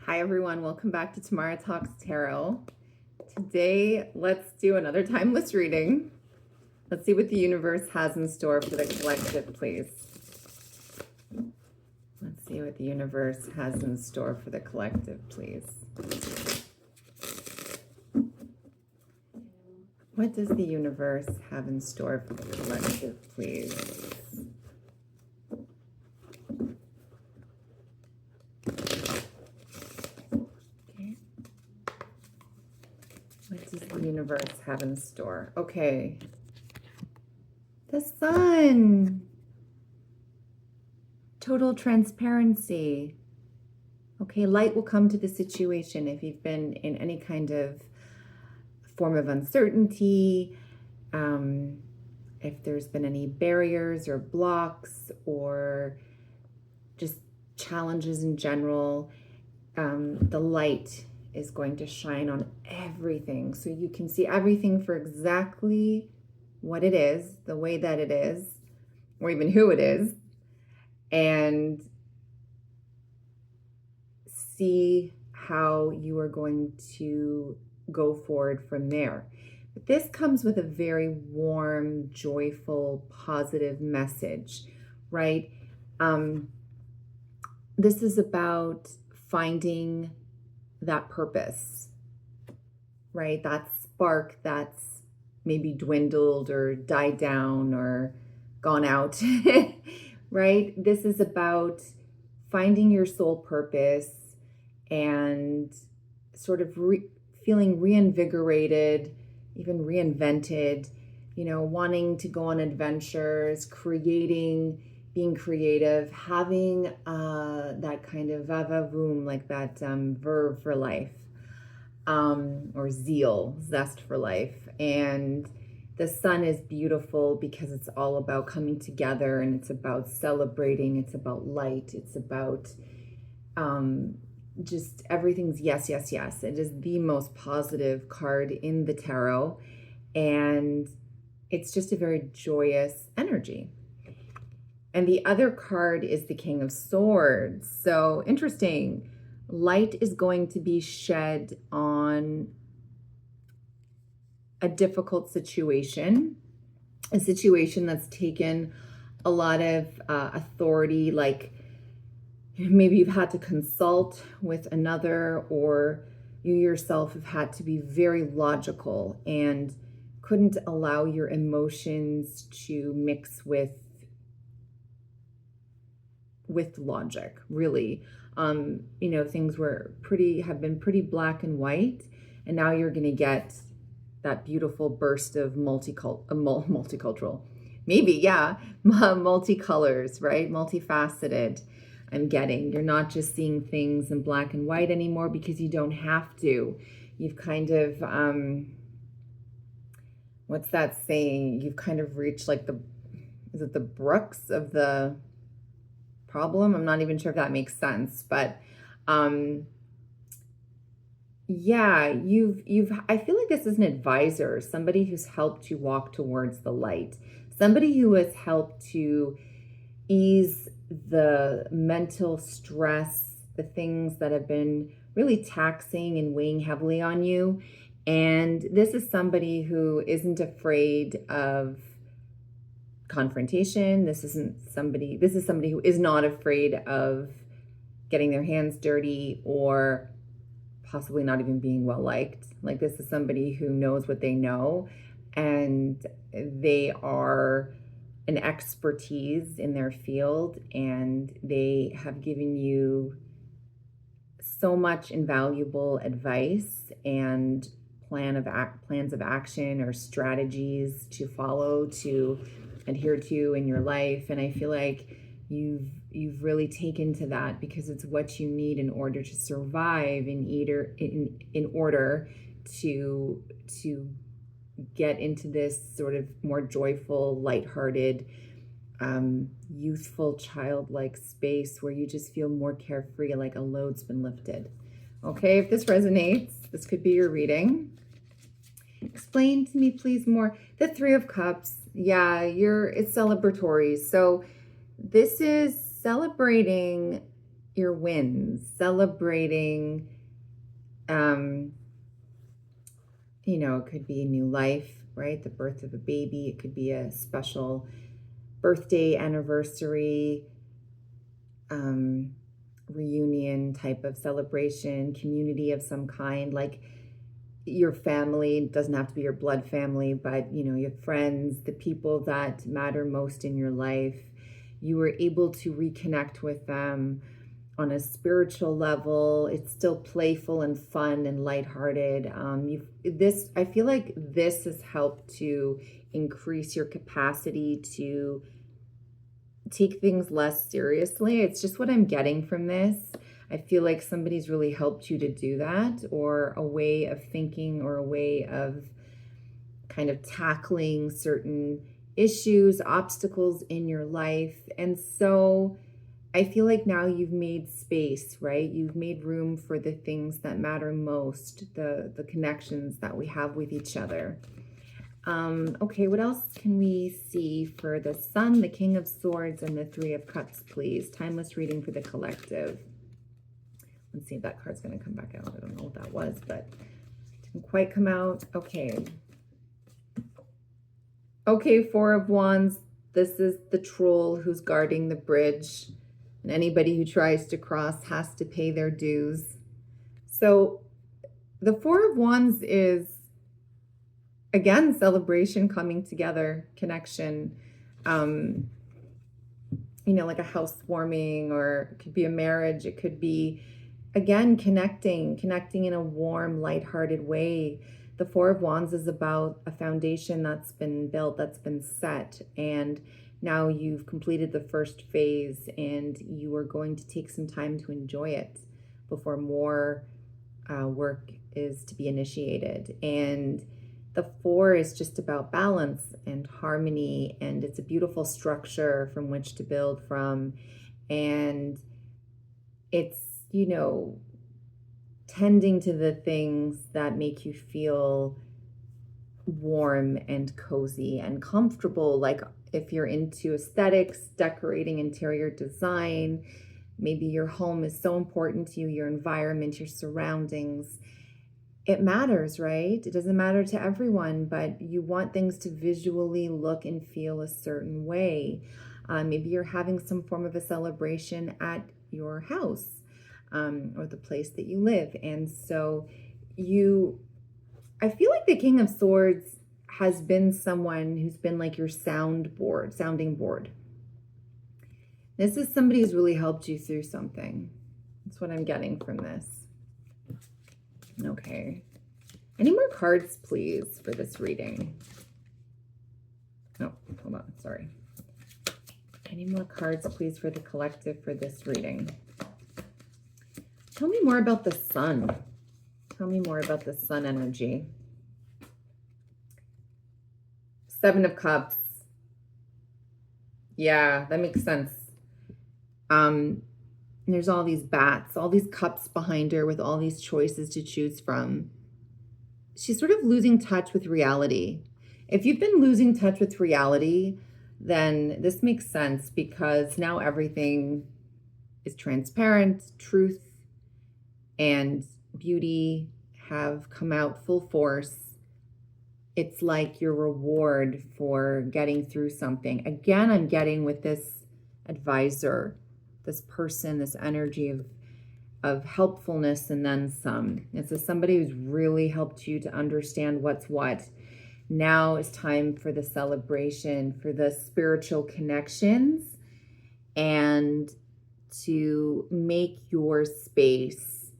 Hi everyone, welcome back to Tamara Talks Tarot. Today, let's do another timeless reading. Let's see what the universe has in store for the collective, please. Let's see what the universe has in store for the collective, please. What does the universe have in store for the collective, please? Okay. What does the universe have in store? Okay. The sun. Total transparency. Okay, light will come to the situation if you've been in any kind of form of uncertainty, if there's been any barriers or blocks or just challenges in general, the light is going to shine on everything. So you can see everything for exactly what it is, the way that it is, or even who it is, and see how you are going to go forward from there. But this comes with a very warm, joyful, positive message, right? This is about finding that purpose, right? That spark that's maybe dwindled or died down or gone out, right? This is about finding your soul purpose and sort of feeling reinvigorated, even reinvented, wanting to go on adventures, creating, being creative, having that kind of va-va-voom, like that verve for life, or zeal, zest for life. And the sun is beautiful because it's all about coming together, and it's about celebrating, it's about light, it's about just everything's yes, yes, yes. It is the most positive card in the tarot, and it's just a very joyous energy. And the other card is the King of Swords. So interesting. Light is going to be shed on a difficult situation, a situation that's taken a lot of authority, like maybe you've had to consult with another, or you yourself have had to be very logical and couldn't allow your emotions to mix with logic, really. Things have been pretty black and white, and now you're going to get that beautiful burst of multicultural, maybe, yeah, multicolors, right? Multifaceted. You're not just seeing things in black and white anymore because you don't have to. You've kind of, what's that saying? You've kind of reached is it the Brooks of the problem? I'm not even sure if that makes sense, but yeah, I feel like this is an advisor, somebody who's helped you walk towards the light, somebody who has helped to ease the mental stress, the things that have been really taxing and weighing heavily on you. And this is somebody who isn't afraid of confrontation. This is somebody who is not afraid of getting their hands dirty or possibly not even being well liked. Like, this is somebody who knows what they know, and they are an expertise in their field, and they have given you so much invaluable advice and plans of action or strategies to follow, to adhere to in your life. And I feel like you've really taken to that because it's what you need in order to survive, in order to get into this sort of more joyful, lighthearted, youthful, childlike space where you just feel more carefree, like a load's been lifted. Okay, if this resonates, this could be your reading. Explain to me, please, more. The Three of Cups. Yeah, it's celebratory. So this is celebrating your wins, celebrating, um, it could be a new life, right? The birth of a baby. It could be a special birthday, anniversary, um, reunion type of celebration, community of some kind, like your family. It doesn't have to be your blood family, but your friends, the people that matter most in your life. You were able to reconnect with them on a spiritual level. It's still playful and fun and lighthearted. I feel like this has helped to increase your capacity to take things less seriously. It's just what I'm getting from this. I feel like somebody's really helped you to do that, or a way of thinking, or a way of kind of tackling certain issues, obstacles in your life. And so I feel like now you've made space, right? You've made room for the things that matter most, the connections that we have with each other. Okay, what else can we see for the Sun, the King of Swords, and the Three of Cups, please? Timeless reading for the collective. Let's see if that card's going to come back out. I don't know what that was, but it didn't quite come out. Okay. Okay, Four of Wands. This is the troll who's guarding the bridge. And anybody who tries to cross has to pay their dues. So the Four of Wands is, again, celebration, coming together, connection, like a housewarming, or it could be a marriage. It could be, again, connecting in a warm, lighthearted way. The Four of Wands is about a foundation that's been built, that's been set, and now you've completed the first phase, and you are going to take some time to enjoy it before more work is to be initiated. And the Four is just about balance and harmony, and it's a beautiful structure from which to build from. And it's, tending to the things that make you feel warm and cozy and comfortable. Like if you're into aesthetics, decorating, interior design, maybe your home is so important to you, your environment, your surroundings. It matters, right? It doesn't matter to everyone, but you want things to visually look and feel a certain way. Maybe you're having some form of a celebration at your house, or the place that you live. And so I feel like the King of Swords has been someone who's been like your sounding board. This is somebody who's really helped you through something. That's what I'm getting from this. Okay. Any more cards, please, for this reading? Oh, hold on. Sorry. Any more cards, please, for the collective for this reading? Tell me more about the Sun. Tell me more about the Sun energy. Seven of Cups. Yeah, that makes sense. There's all these bats, all these cups behind her with all these choices to choose from. She's sort of losing touch with reality. If you've been losing touch with reality, then this makes sense, because now everything is transparent. Truth and beauty have come out full force. It's like your reward for getting through something. Again, I'm getting with this advisor, this person, this energy of helpfulness and then some. This is somebody who's really helped you to understand what's what. Now is time for the celebration, for the spiritual connections, and to make your space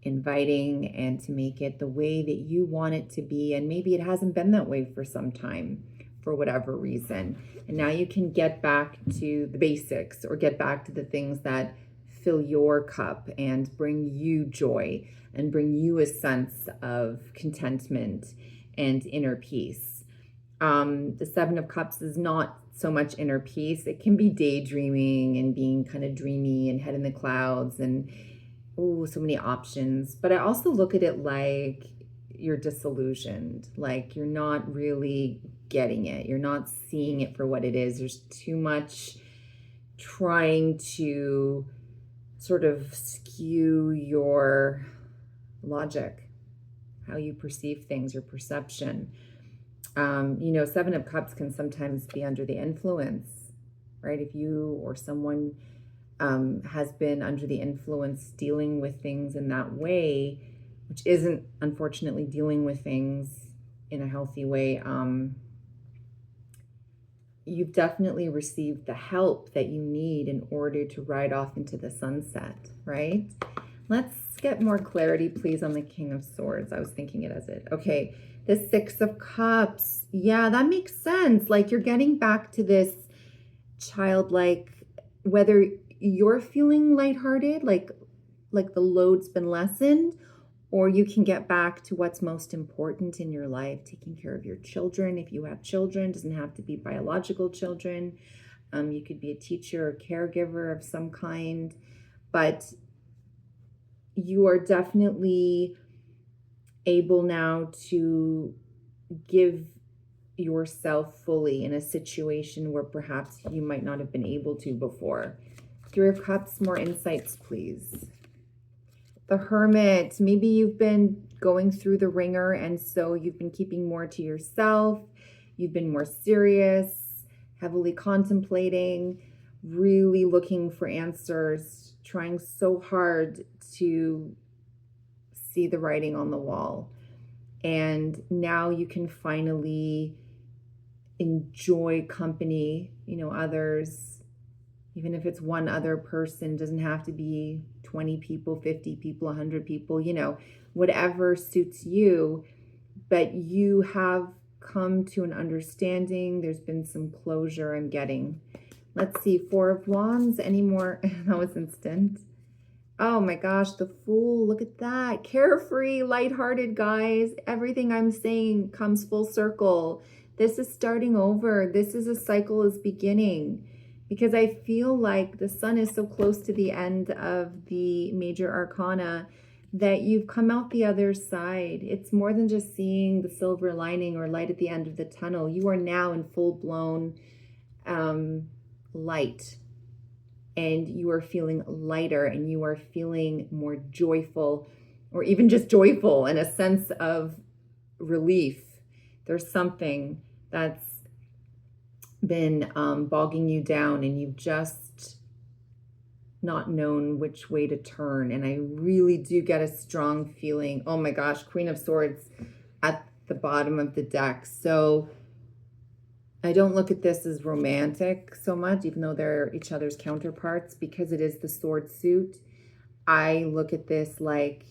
inviting, and to make it the way that you want it to be. And maybe it hasn't been that way for some time, for whatever reason. And now you can get back to the basics, or get back to the things that fill your cup and bring you joy and bring you a sense of contentment and inner peace. The Seven of Cups is not so much inner peace. It can be daydreaming and being kind of dreamy and head in the clouds and so many options. But I also look at it like you're disillusioned, like you're not really getting it. You're not seeing it for what it is. There's too much trying to sort of skew your logic, how you perceive things, your perception. Seven of Cups can sometimes be under the influence, right? If you or someone has been under the influence dealing with things in that way, which isn't unfortunately dealing with things in a healthy way, you've definitely received the help that you need in order to ride off into the sunset, right? Let's get more clarity, please, on the King of Swords. I was thinking it as it. Okay, the Six of Cups. Yeah, that makes sense. Like you're getting back to this childlike, whether you're feeling lighthearted, like the load's been lessened, or you can get back to what's most important in your life, taking care of your children. If you have children, doesn't have to be biological children. You could be a teacher or caregiver of some kind, but you are definitely able now to give yourself fully in a situation where perhaps you might not have been able to before. Three of Cups, more insights, please. The Hermit, maybe you've been going through the ringer and so you've been keeping more to yourself. You've been more serious, heavily contemplating, really looking for answers, trying so hard to see the writing on the wall. And now you can finally enjoy company, others, even if it's one other person, doesn't have to be 20 people, 50 people, 100 people, whatever suits you. But you have come to an understanding. There's been some closure I'm getting. Let's see, Four of Wands, any more? That was instant. Oh my gosh, the Fool, look at that. Carefree, lighthearted, guys. Everything I'm saying comes full circle. This is starting over. This is a cycle is beginning. Because I feel like the sun is so close to the end of the major arcana that you've come out the other side. It's more than just seeing the silver lining or light at the end of the tunnel. You are now in full-blown light. And you are feeling lighter and you are feeling more joyful, or even just joyful in a sense of relief. There's something that's been bogging you down and you've just not known which way to turn. And I really do get a strong feeling, oh my gosh, Queen of Swords at the bottom of the deck. So I don't look at this as romantic so much, even though they're each other's counterparts, because it is the sword suit. I look at this like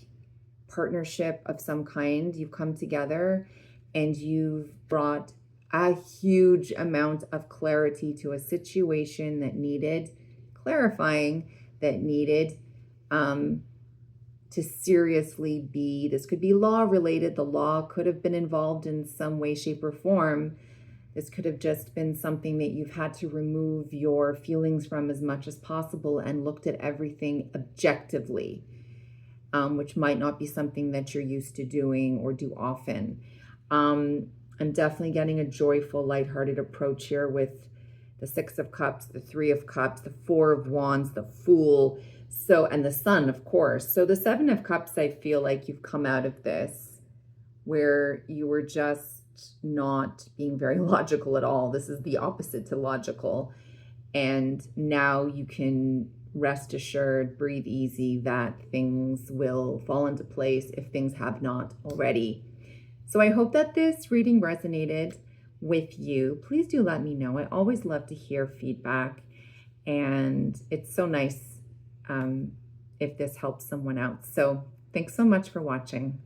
partnership of some kind. You've come together and you've brought a huge amount of clarity to a situation that needed clarifying, that needed to seriously be, this could be law related. The law could have been involved in some way, shape, or form. This could have just been something that you've had to remove your feelings from as much as possible and looked at everything objectively, which might not be something that you're used to doing or do often. I'm definitely getting a joyful, lighthearted approach here with the Six of Cups, the Three of Cups, the Four of Wands, the Fool, and the Sun, of course. So the Seven of Cups, I feel like you've come out of this where you were just not being very logical at all. This is the opposite to logical. And now you can rest assured, breathe easy that things will fall into place if things have not already. So I hope that this reading resonated with you. Please do let me know. I always love to hear feedback. And it's so nice if this helps someone out. So thanks so much for watching.